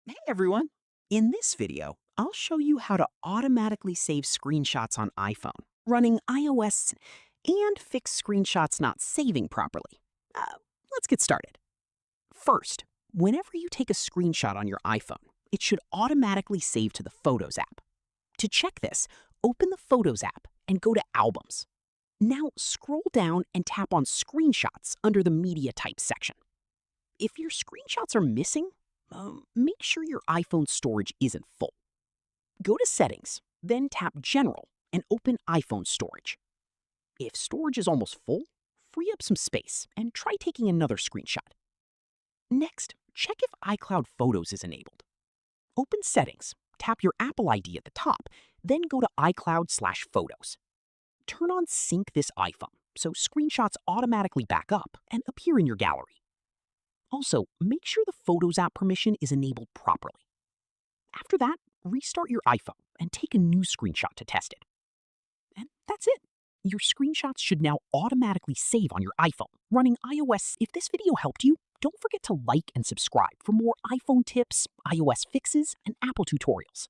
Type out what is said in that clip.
Hey everyone! In this video, I'll show you how to automatically save screenshots on iPhone, running iOS, and fix screenshots not saving properly. Let's get started. First, whenever you take a screenshot on your iPhone, it should automatically save to the Photos app. To check this, open the Photos app and go to Albums. Now scroll down and tap on Screenshots under the Media Types section. If your screenshots are missing, make sure your iPhone storage isn't full. Go to Settings, then tap General and open iPhone Storage. If storage is almost full, free up some space and try taking another screenshot. Next, check if iCloud Photos is enabled. Open Settings, tap your Apple ID at the top, then go to iCloud/Photos. Turn on Sync this iPhone so screenshots automatically back up and appear in your gallery. Also, make sure the Photos app permission is enabled properly. After that, restart your iPhone and take a new screenshot to test it. And that's it. Your screenshots should now automatically save on your iPhone, running iOS. If this video helped you, don't forget to like and subscribe for more iPhone tips, iOS fixes, and Apple tutorials.